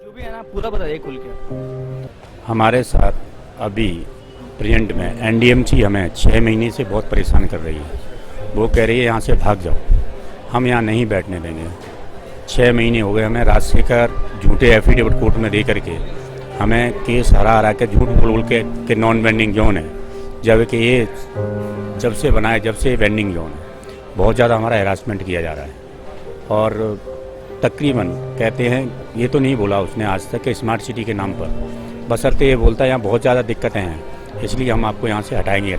जो भी है ना पूरा बताइए खुल के। हमारे साथ अभी प्रेजेंट में एनडीएमसी हमें 6 महीने से बहुत परेशान कर रही है। वो कह रही है यहाँ से भाग जाओ, हम यहाँ नहीं बैठने देंगे। 6 महीने हो गए हमें राजशेखर झूठे एफिडेविट कोर्ट में दे करके हमें केस हरा के झूठ बोल बोल के नॉन वेंडिंग जोन है, जबकि ये जब से बना है, जब से वेंडिंग जोन है, बहुत ज़्यादा हमारा हैरासमेंट किया जा रहा है। और तकरीबन कहते हैं, ये तो नहीं बोला उसने आज तक कि स्मार्ट सिटी के नाम पर, बशर्ते ये बोलता है यहाँ बहुत ज़्यादा दिक्कतें हैं, इसलिए हम आपको यहाँ से हटाएंगे।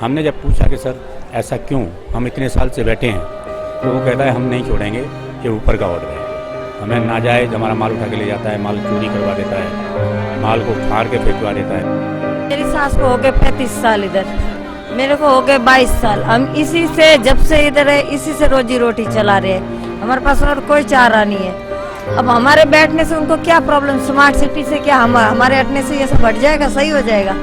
हमने जब पूछा कि सर ऐसा क्यों, हम इतने साल से बैठे हैं, तो वो कहता है हम नहीं छोड़ेंगे, ये ऊपर का ऑर्डर है। हमें नाजायज़ हमारा माल उठा के ले जाता है, माल चोरी करवा देता है, माल को फाड़ के फेंकवा देता है। मेरी सास को हो गए 35 साल इधर, मेरे को हो गए 22 साल। हम इसी से जब से इधर है इसी से रोजी रोटी चला रहे हैं, हमारे पास और कोई चारा नहीं है। अब हमारे बैठने से उनको क्या प्रॉब्लम, स्मार्ट सिटी से क्या हमारे हटने से ये सब हट जाएगा, सही हो जाएगा।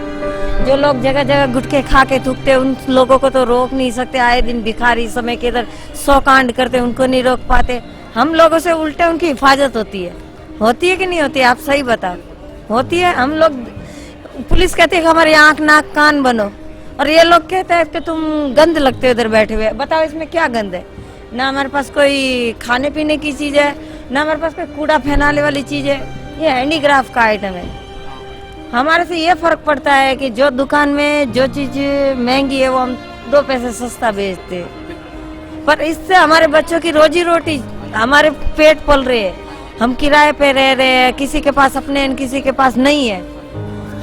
जो लोग जगह जगह गुटखे खा के थूकते उन लोगों को तो रोक नहीं सकते। आए दिन भिखारी समय के इधर 100 कांड करते, उनको नहीं रोक पाते। हम लोगों से उल्टे उनकी हिफाजत होती है कि नहीं होती है? आप सही बताओ, होती है। हम लोग, पुलिस कहती है कि हमारे आँख नाक कान बनो, और ये लोग कहते हैं कि तुम गंद लगते हो इधर बैठे हुए। बताओ इसमें क्या गंद है? ना हमारे पास कोई खाने पीने की चीज है, ना हमारे पास कोई कूड़ा फैलाने वाली चीज है। ये हैंडीक्राफ्ट का आइटम है। हमारे से ये फर्क पड़ता है कि जो दुकान में जो चीज महंगी है वो हम 2 पैसे सस्ता बेचते हैं, पर इससे हमारे बच्चों की रोजी रोटी, हमारे पेट पल रहे हैं। हम किराए पे रह रहे हैं, किसी के पास अपने हैं, किसी के पास नहीं है।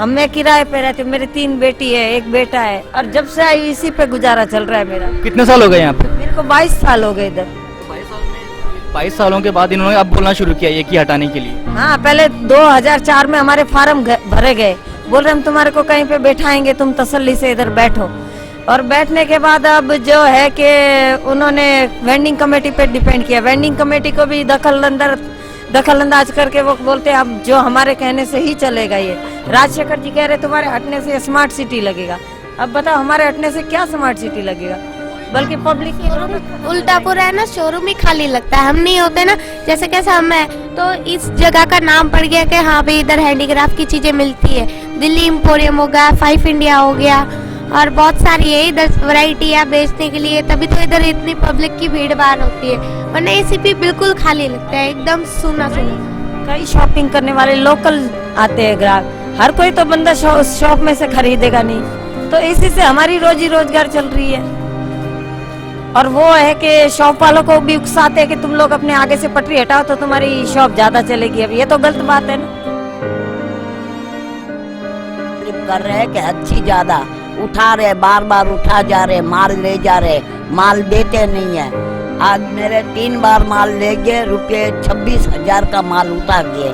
मैं किराए पे रहती हूँ, मेरी 3 बेटी है, 1 बेटा है, और जब से आई इसी पे गुजारा चल रहा है मेरा। कितने साल हो गए यहाँ पे? मेरे को 22 साल हो गए इधर। 22 सालों के बाद इन्होंने अब बोलना शुरू किया ये की हटाने के लिए। हाँ, पहले 2004 में हमारे फार्म भरे गए, बोल रहे हम तुम्हारे को कहीं पे बैठाएंगे, तुम तसल्ली से इधर बैठो। और बैठने के बाद अब जो है कि उन्होंने वेंडिंग कमेटी पे डिपेंड किया। वेंडिंग कमेटी को भी दखलंदाज करके वो बोलते हैं अब जो हमारे कहने से ही चलेगा। ये राजशेखर जी कह रहे तुम्हारे हटने से स्मार्ट सिटी लगेगा। अब बताओ हमारे हटने से क्या स्मार्ट सिटी लगेगा? बल्कि पब्लिक की उल्टा पूरा है ना, शोरूम ही खाली लगता है। हम नहीं होते ना, जैसे कैसे हम है, तो इस जगह का नाम पड़ गया कि हाँ भाई इधर हैंडीक्राफ्ट की चीजें मिलती है। दिल्ली एम्पोरियम हो गया, 5 इंडिया हो गया, और बहुत सारी है इधर वैरायटी है बेचने के लिए, तभी तो इधर इतनी पब्लिक की भीड़ भाड़ होती है। वरना एसीपी बिल्कुल खाली लगता है, एकदम सुना। कई शॉपिंग करने वाले लोकल आते हैं ग्राहक, हर कोई तो बंदा शॉप में से खरीदेगा नहीं, तो इसी से हमारी रोजी रोजगार चल रही है। और वो है कि शॉप वालों को भी उकसाते हैं कि तुम लोग अपने आगे से पटरी हटाओ तो तुम्हारी शॉप ज्यादा चलेगी। अब ये तो गलत बात है ना। कर रहे हैं कि अच्छी ज्यादा उठा रहे, बार बार उठा जा रहे, माल ले जा रहे, माल देते नहीं है। आज मेरे 3 बार माल ले गए, रुपये 26,000 का माल उतार दिए,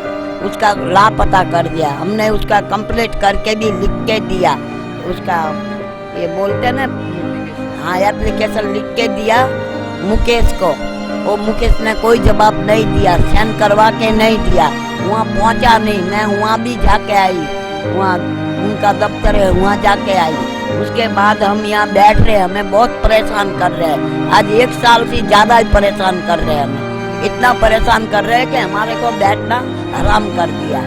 उसका लापता कर दिया। हमने उसका कंप्लीट करके भी लिख के दिया, उसका ये बोलते ना, हाँ एप्लीकेशन लिख के दिया मुकेश को। वो मुकेश ने कोई जवाब नहीं दिया, साइन करवा के नहीं दिया, वहाँ पहुँचा नहीं। मैं वहाँ भी जाके आई, वहाँ उनका दफ्तर है, वहाँ जाके आई। उसके बाद हम यहाँ बैठ रहे, हमें बहुत परेशान कर रहे हैं। आज 1 साल से ज्यादा ही परेशान कर रहे हैं हमें, इतना परेशान कर रहे हैं कि हमारे को बैठना हराम कर दिया।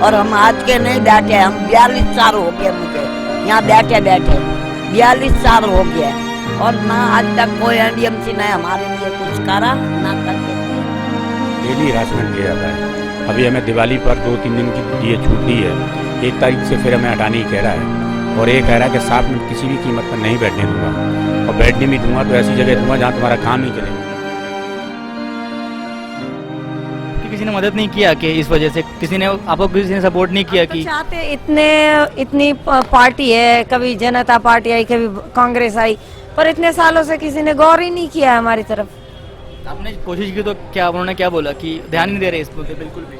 और हम आज के नहीं बैठे, हम 42 साल हो गए मुझे यहाँ बैठे बैठे, 42 साल हो गए, और ना आज तक कोई एनडीएमसी ने हमारे लिए कुछ करा ना करके। डेली हरासमेंट किया जाता है। अभी हमें दिवाली पर 2-3 दिन की ये छूट दी है, 1 तारीख से फिर हमें हटाने ही कह रहा है। और ये कह रहा है कि 7 मिनट किसी भी कीमत पर नहीं बैठने दूंगा, और बैठने भी दूंगा तो ऐसी जगह दूंगा जहाँ तुम्हारा काम नहीं चलेगा। किसी ने मदद नहीं किया कि इस वजह से किसी ने आपको, किसी ने सपोर्ट नहीं किया कि चाहते इतनी पार्टी है, कभी जनता पार्टी आई, कभी कांग्रेस आई, पर इतने सालों से किसी ने गौर ही नहीं किया हमारी तरफ। आपने कोशिश की तो क्या, उन्होंने क्या बोला कि ध्यान नहीं दे रहे इस मुद्दे? बिल्कुल भी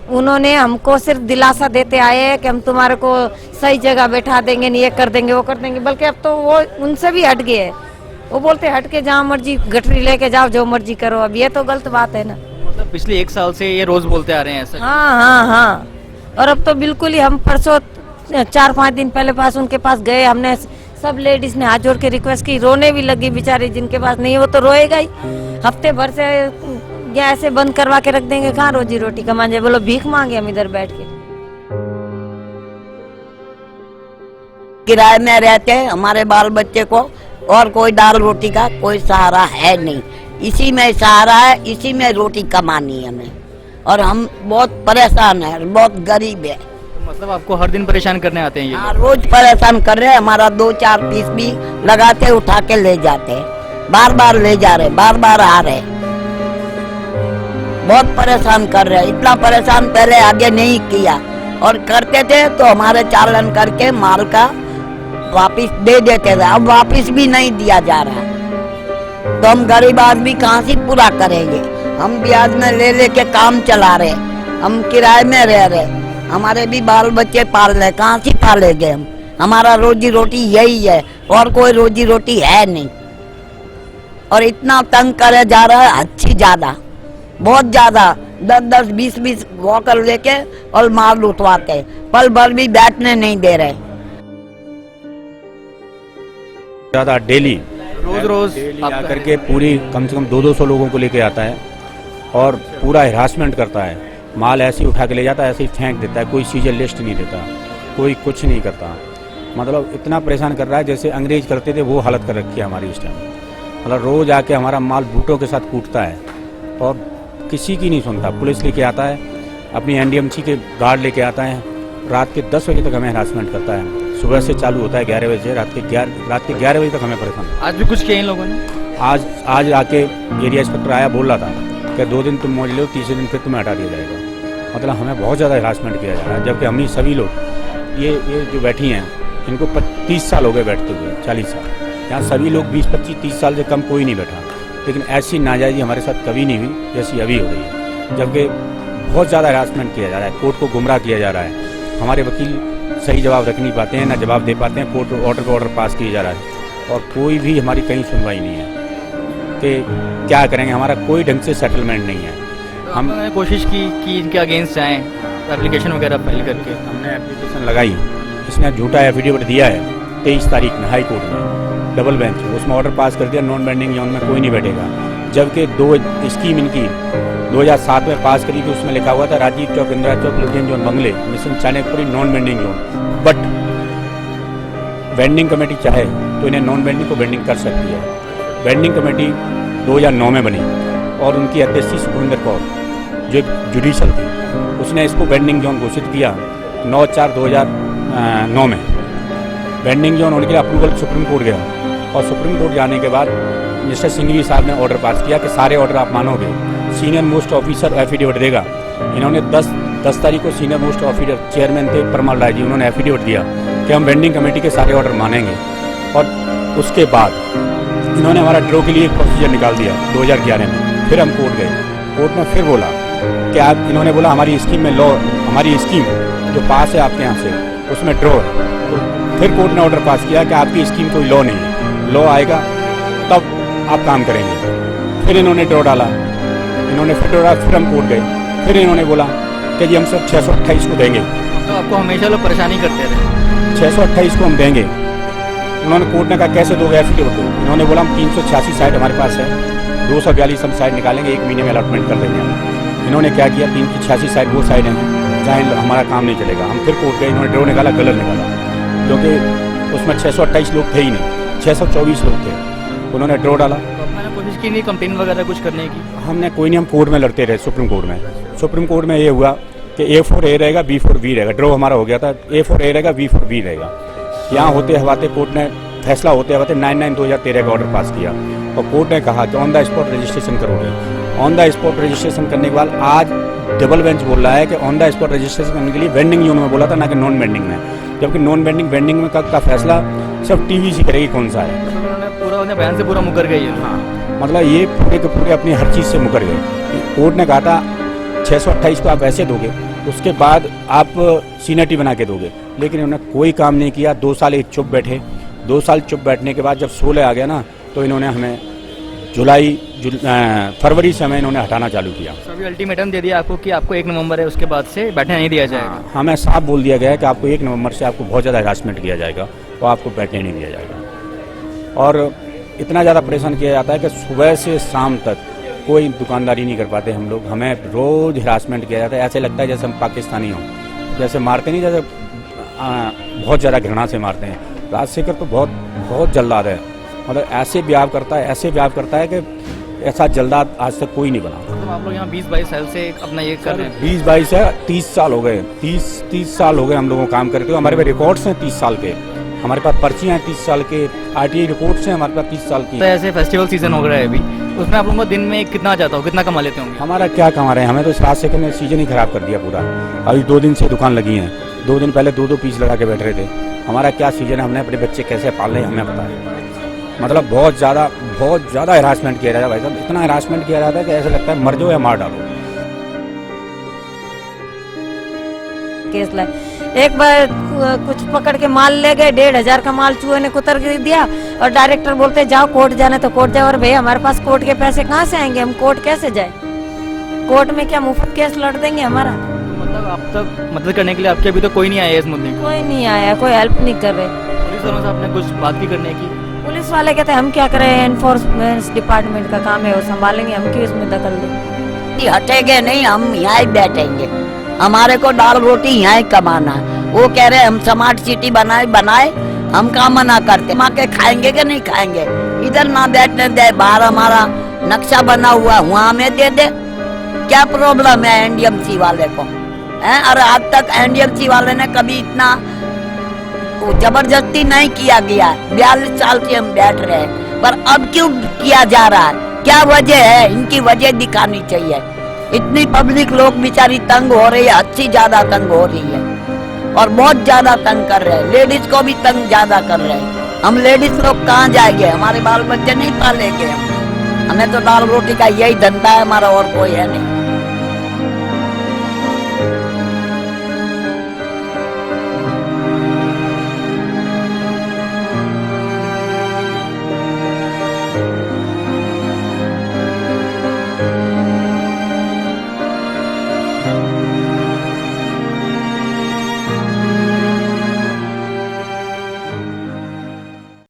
उन्होंने हमको सिर्फ दिलासा देते आए हैं कि हम तुम्हारे को सही जगह बैठा देंगे, ये कर देंगे, वो कर देंगे। बल्कि अब तो वो उनसे भी हट गए। वो बोलते हट के जहाँ मर्जी गठरी लेके जाओ, जो मर्जी करो। अब ये तो गलत बात है ना। मतलब पिछले 1 साल से ये रोज बोलते आ रहे हैं ऐसा? हाँ। और अब तो बिल्कुल ही, हम परसों 4-5 दिन पहले पास उनके पास गए, हमने सब लेडीज ने हाथ जोड़ के रिक्वेस्ट की, रोने भी लगी बेचारी, जिनके पास नहीं है वो तो रोएगा ही। हफ्ते भर से या ऐसे बंद करवा के रख देंगे, कहाँ रोजी रोटी कमा जाए, बोलो भीख मांगे हम इधर बैठ के। किराए में रहते हैं, हमारे बाल बच्चे को और कोई दाल रोटी का कोई सहारा है नहीं, इसी में सहारा है, इसी में रोटी कमानी है हमें, और हम बहुत परेशान हैं, बहुत गरीब है। तो मतलब आपको हर दिन परेशान करने आते हैं ये हाँ, रोज परेशान कर रहे हैं, हमारा 2-4 पीस भी लगाते उठा के ले जाते हैं, बार बार ले जा रहे, बार बार आ रहे, बहुत परेशान कर रहे हैं। इतना परेशान पहले आगे नहीं किया, और करते थे तो हमारे चालान करके माल का वापिस दे देते थे, अब वापिस भी नहीं दिया जा रहा, तो हम गरीब आदमी कहाँ से पूरा करेंगे। हम ब्याज में ले लेके काम चला रहे, हम किराए में रह रहे, हमारे भी बाल बच्चे पाल रहे, कहाँ से पालेंगे हम। हमारा रोजी रोटी यही है, और कोई रोजी रोटी है नहीं, और इतना तंग करे जा रहा है, अच्छी ज्यादा, बहुत ज्यादा, 10-10, 20-20 वॉकर लेके और माल उठवाते, पल भर भी बैठने नहीं दे रहे। ज़्यादा डेली रोज आकर के पूरी कम से कम 200 लोगों को लेके आता है, और पूरा हरासमेंट करता है, माल ऐसे ही उठा के ले जाता है, ऐसे ही फेंक देता है, कोई चीज़ें लिस्ट नहीं देता, कोई कुछ नहीं करता, मतलब इतना परेशान कर रहा है जैसे अंग्रेज करते थे वो हालत कर रखी है हमारी इस टाइम। मतलब रोज़ आके हमारा माल बूटों के साथ कूटता है, और किसी की नहीं सुनता। पुलिस लेके आता है, अपनी एनडीएमसी के गार्ड लेके आता है, रात के 10 बजे तक हमें हरासमेंट करता है, सुबह से चालू होता है 11 बजे से रात के 11 बजे तक हमें परेशान। आज भी कुछ किया इन लोगों ने? आज आके एरिया इंस्पेक्टर आया, बोल रहा था कि 2 दिन तुम मौज लो, तीसरे दिन फिर तुम्हें हटा दिया जाएगा। मतलब हमें बहुत ज़्यादा हरासमेंट किया जा रहा है, जबकि हम ही सभी लोग ये जो बैठी हैं इनको 30 साल हो गए बैठते हुए, 40 साल, यहाँ सभी लोग 20-25-30 साल से कम कोई नहीं बैठा, लेकिन ऐसी नाजायज़ी हमारे साथ कभी नहीं हुई जैसी अभी हो रही है। जबकि बहुत ज़्यादा हरासमेंट किया जा रहा है, कोर्ट को गुमराह किया जा रहा है, हमारे वकील सही जवाब रख नहीं पाते हैं, ना जवाब दे पाते हैं, कोर्ट ऑर्डर पे ऑर्डर पास किया जा रहा है, और कोई भी हमारी कहीं सुनवाई नहीं है कि क्या करेंगे, हमारा कोई ढंग से सेटलमेंट नहीं है। हमने कोशिश की कि इनके अगेंस्ट जाएँ, एप्लीकेशन वगैरह फाइल करके, हमने एप्लीकेशन लगाई, इसने झूठा एफिडेविट दिया है 23 तारीख में हाई कोर्ट में, डबल बेंच, उसमें ऑर्डर पास कर दिया, नॉन बेंडिंग जोन में कोई नहीं बैठेगा, जबकि 2 स्कीम इनकी 2007 में पास करी थी, उसमें लिखा हुआ था राजीव चौक, इंदिरा चौक, लुधियाना जोन, बंगले, mission Chanakyapuri non bending zone, but bending committee चाहे तो इन्हें नॉन बेंडिंग को बेंडिंग कर सकती है। बेंडिंग कमेटी 2009 में बनी, और उनकी अध्यक्ष सुखविंदर कौर जो जुडिशल थी, उसने इसको बेंडिंग जोन घोषित किया 9/4/2009 में। बेंडिंग जोन होने के लिए अप्रूवल सुप्रीम कोर्ट गया, और सुप्रीम कोर्ट जाने के बाद मिस्टर सिंघवी साहब ने ऑर्डर पास किया कि सारे ऑर्डर आप मानोगे, सीनियर मोस्ट ऑफिसर एफिडेविट देगा। इन्होंने 10 तारीख को सीनियर मोस्ट ऑफिसर चेयरमैन थे परमाल राय जी, उन्होंने एफिडेविट दिया कि हम बेंडिंग कमेटी के सारे ऑर्डर मानेंगे, और उसके बाद इन्होंने हमारा ड्रॉ के लिए एक प्रोसीजर निकाल दिया 2011 में। फिर हम कोर्ट गए, कोर्ट में फिर बोला कि आप, इन्होंने बोला हमारी स्कीम में लॉ, हमारी स्कीम जो पास है आपके यहाँ से उसमें ड्रॉ है, तो फिर कोर्ट ने ऑर्डर पास किया कि आपकी स्कीम कोई लॉ नहीं है, लॉ आएगा तब आप काम करेंगे। फिर इन्होंने ड्रॉ डाला, इन्होंने फिर ड्रॉ डाला, फिर हम कोर्ट गए, फिर इन्होंने बोला कि जी हम सब 628 को देंगे। तो आपको हमेशा लोग परेशानी करते रहे। 628 को हम देंगे। उन्होंने कोर्ट ने कहा कैसे दोगे एफिडेविट दो, इन्होंने बोला हम 386 साइट हमारे पास है, 242 हम साइट निकालेंगे, 1 महीने में अलॉटमेंट कर देंगे हम। इन्होंने क्या किया, 386 साइट वो साइट हैं जहाँ हमारा काम नहीं चलेगा। हम फिर कोर्ट गए, इन्होंने ड्रॉ निकाला, गलत निकाला, क्योंकि उसमें 628 लोग थे ही नहीं, 624 लोग थे। उन्होंने ड्रॉ डाला। तो मैंने कोशिश की नहीं कंप्लेन वगैरह कुछ करने की? हमने कोई नहीं, हम कोर्ट में लड़ते रहे, सुप्रीम कोर्ट में। सुप्रीम कोर्ट में ये हुआ कि A4A रहेगा, B4B रहेगा, ड्रॉ हमारा हो गया था, A4A रहेगा, B4B रहेगा। यहाँ होते हवाते कोर्ट ने फैसला होते हवाते 9/9/2013 का ऑर्डर पास किया, और कोर्ट ने कहा कि ऑन द स्पॉट रजिस्ट्रेशन करोगे। ऑन द स्पॉट रजिस्ट्रेशन करने के बाद आज डबल बेंच बोल रहा है कि ऑन द स्पॉट रजिस्ट्रेशन करने के लिए वेंडिंग जोन में बोला था, ना कि नॉन वेंडिंग में, जबकि नॉन वेंडिंग में का फैसला सिर्फ टीवीसी करेगी कौन सा है। पूरा उन्हें बयान से पूरा मुकर गई है। हाँ, मतलब ये पूरे के पूरे अपनी हर चीज़ से मुकर गए। कोर्ट ने कहा था 628 को आप ऐसे दोगे, उसके बाद आप सीनियरिटी बना के दोगे, लेकिन उन्होंने कोई काम नहीं किया। 2 साल एक चुप बैठे, 2 साल चुप बैठने के बाद जब 16 आ गया ना, तो इन्होंने हमें फरवरी से हमें इन्होंने हटाना चालू किया। अभी अल्टीमेटम दे दिया आपको कि आपको 1 नवंबर है, उसके बाद से बैठने नहीं दिया जाएगा। हमें साफ बोल दिया गया है कि आपको 1 नवंबर से आपको बहुत ज़्यादा हरासमेंट किया जाएगा और आपको बैठने नहीं दिया जाएगा। और इतना ज़्यादा परेशान किया जाता है कि सुबह से शाम तक कोई दुकानदारी नहीं कर पाते हम लोग। हमें रोज़ हरासमेंट किया जाता है, ऐसे लगता है जैसे हम पाकिस्तानी हों। जैसे मारते नहीं, जैसे बहुत ज़्यादा घृणा से मारते हैं। राजशेखर तो बहुत जल्दाद है, मतलब ऐसे ब्याह करता है कि ऐसा जल्दाद आज तक कोई नहीं बना। मतलब आप लोग यहाँ 20-22 साल से अपना ये कर रहे हैं। 20-22 है, 30 साल हो गए, 30 साल हो गए हम लोगों को काम करते हुए। हमारे पास रिकॉर्ड्स हैं 30 साल के, हमारे पास पर्चियाँ हैं 30 साल के, RTI रिकॉर्ड्स हैं हमारे पास 30 साल की। तो ऐसे फेस्टिवल सीजन हो रहा है अभी, उसमें आप लोगों को दिन में कितना जाता हो, कितना कमा लेते होंगे? हमारा क्या कमा रहे हैं, हमें तो इस राजशेखर ने सीजन ही खराब कर दिया पूरा। अभी 2 दिन से दुकान लगी हैं, 2 दिन पहले 2-2 पीस लगा के बैठ रहे थे। हमारा क्या सीजन है, हमने अपने बच्चे कैसे पाल रहे हैं हमें पता है। मतलब बहुत ज़्यादा हरासमेंट किया जाता है भाई साहब, इतना हरासमेंट किया जाता है कि ऐसा लगता है मर जाओ या मार डालो। केस लाए, एक बार कुछ पकड़ के माल ले गए, 1,500 का माल चूहे ने कुतर के दिया और डायरेक्टर बोलते जाओ कोर्ट जाना तो कोर्ट जाओ। और भैया हमारे पास कोर्ट के पैसे कहाँ से आएंगे, हम कोर्ट कैसे जाए? कोर्ट में क्या मुफ्त केस लड़ देंगे हमारा? मतलब आप तक मदद करने के लिए आपके अभी तो कोई नहीं आया इस मुद्दे में? कोई नहीं आया, कोई हेल्प नहीं कर रहे। पुलिस वालों से आपने कुछ बात भी करने की? पुलिस वाले कहते हैं हम क्या करें, एनफोर्समेंट डिपार्टमेंट का काम है, वो संभालेंगे, हम क्यों इसमें दखल दें? हटेंगे नहीं, हम यहाँ ही बैठेंगे। हमारे को दाल रोटी यहाँ ही कमाना है। वो कह रहे हम स्मार्ट सिटी बनाए, हम काम मना करते, माँ के खाएंगे कि नहीं खाएंगे? इधर ना बैठने दे, बाहर हमारा नक्शा बना हुआ वहाँ हमें दे दे। क्या प्रॉब्लम है NDMC वाले को है? और आज तक NDMC वाले ने कभी इतना जबरदस्ती नहीं किया गया। 42 साल से हम बैठ रहे हैं, पर अब क्यों किया जा रहा है? क्या वजह है? इनकी वजह दिखानी चाहिए। इतनी पब्लिक लोग बेचारी तंग हो रही है, अच्छी ज्यादा तंग हो रही है और बहुत ज्यादा तंग कर रहे हैं। लेडीज को भी तंग ज्यादा कर रहे हैं। हम लेडीज लोग कहाँ जाएंगे? हमारे बाल बच्चे नहीं पालेंगे हम। हमें तो दाल रोटी का यही धंधा है हमारा, और कोई है नहीं।